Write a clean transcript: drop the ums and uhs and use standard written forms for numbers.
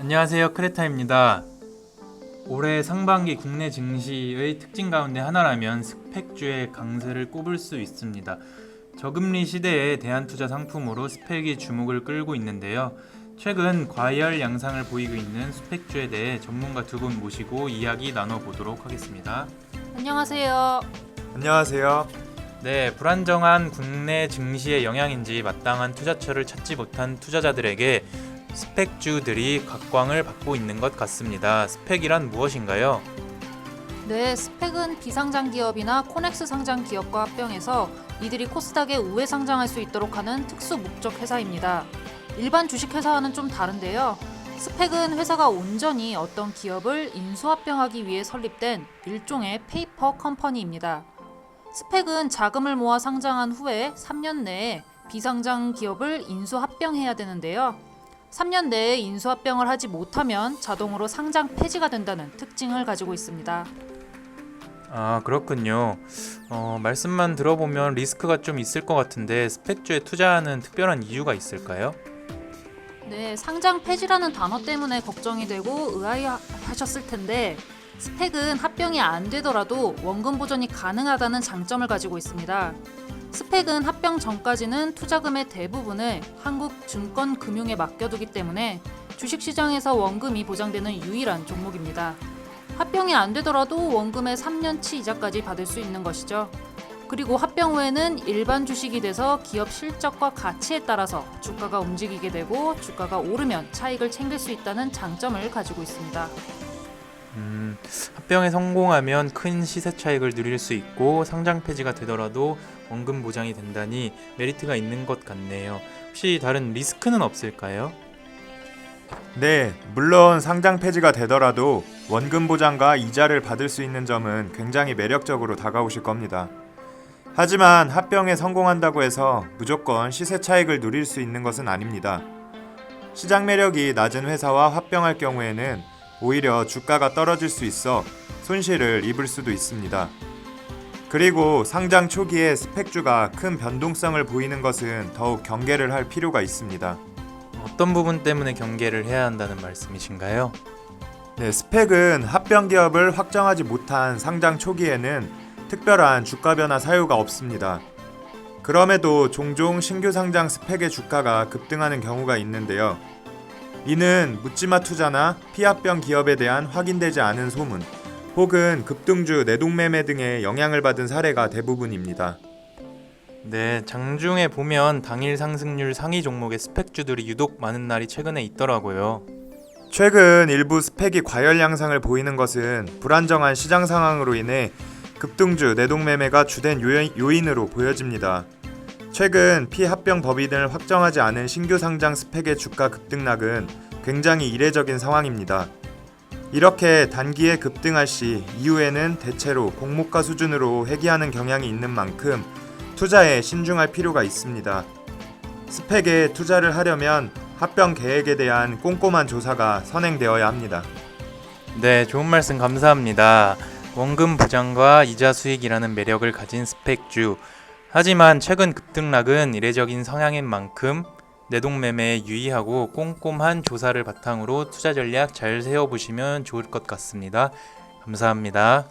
안녕하세요. 크레타입니다. 올해 상반기 국내 증시의 특징 가운데 하나라면 스펙주의 강세를 꼽을 수 있습니다. 저금리 시대에 대한투자 상품으로 스펙이 주목을 끌고 있는데요. 최근 과열 양상을 보이고 있는 스펙주에 대해 전문가 두 분 모시고 이야기 나눠보도록 하겠습니다. 안녕하세요. 안녕하세요. 네, 불안정한 국내 증시의 영향인지 마땅한 투자처를 찾지 못한 투자자들에게 스펙주들이 각광을 받고 있는 것 같습니다. 스펙이란 무엇인가요? 네, 스펙은 비상장 기업이나 코넥스 상장 기업과 합병해서 이들이 코스닥에 우회 상장할 수 있도록 하는 특수 목적 회사입니다. 일반 주식회사와는 좀 다른데요. 스펙은 회사가 온전히 어떤 기업을 인수합병하기 위해 설립된 일종의 페이퍼 컴퍼니입니다. 스펙은 자금을 모아 상장한 후에 3년 내에 비상장 기업을 인수합병해야 되는데요. 3년 내에 인수합병을 하지 못하면 자동으로 상장 폐지가 된다는 특징을 가지고 있습니다. 아, 그렇군요. 말씀만 들어보면 리스크가 좀 있을 것 같은데 스펙주에 투자하는 특별한 이유가 있을까요? 네, 상장 폐지라는 단어 때문에 걱정이 되고 의아해하셨을 텐데 스펙은 합병이 안 되더라도 원금 보전이 가능하다는 장점을 가지고 있습니다. 스펙은 합병 전까지는 투자금의 대부분을 한국증권금융에 맡겨두기 때문에 주식시장에서 원금이 보장되는 유일한 종목입니다. 합병이 안 되더라도 원금의 3년치 이자까지 받을 수 있는 것이죠. 그리고 합병 후에는 일반 주식이 돼서 기업 실적과 가치에 따라서 주가가 움직이게 되고 주가가 오르면 차익을 챙길 수 있다는 장점을 가지고 있습니다. 합병에 성공하면 큰 시세 차익을 누릴 수 있고 상장 폐지가 되더라도 원금 보장이 된다니 메리트가 있는 것 같네요. 혹시 다른 리스크는 없을까요? 네, 물론 상장 폐지가 되더라도 원금 보장과 이자를 받을 수 있는 점은 굉장히 매력적으로 다가오실 겁니다. 하지만 합병에 성공한다고 해서 무조건 시세 차익을 누릴 수 있는 것은 아닙니다. 시장 매력이 낮은 회사와 합병할 경우에는 오히려 주가가 떨어질 수 있어 손실을 입을 수도 있습니다. 그리고 상장 초기에 스펙주가 큰 변동성을 보이는 것은 더욱 경계를 할 필요가 있습니다. 어떤 부분 때문에 경계를 해야 한다는 말씀이신가요? 네, 스펙은 합병 기업을 확정하지 못한 상장 초기에는 특별한 주가 변화 사유가 없습니다. 그럼에도 종종 신규 상장 스펙의 주가가 급등하는 경우가 있는데요. 이는 묻지마 투자나 피합병 기업에 대한 확인되지 않은 소문, 혹은 급등주 내동매매 등의 영향을 받은 사례가 대부분입니다. 네, 장중에 보면 당일 상승률 상위 종목의 스펙주들이 유독 많은 날이 최근에 있더라고요. 최근 일부 스펙이 과열 양상을 보이는 것은 불안정한 시장 상황으로 인해 급등주 내동매매가 주된 요인으로 보여집니다. 최근 피합병 법인을 확정하지 않은 신규 상장 스펙의 주가 급등락은 굉장히 이례적인 상황입니다. 이렇게 단기에 급등할 시 이후에는 대체로 공모가 수준으로 회귀하는 경향이 있는 만큼 투자에 신중할 필요가 있습니다. 스펙에 투자를 하려면 합병 계획에 대한 꼼꼼한 조사가 선행되어야 합니다. 네, 좋은 말씀 감사합니다. 원금 보장과 이자 수익이라는 매력을 가진 스펙주. 하지만 최근 급등락은 이례적인 성향인 만큼 내동매매에 유의하고 꼼꼼한 조사를 바탕으로 투자 전략 잘 세워보시면 좋을 것 같습니다. 감사합니다.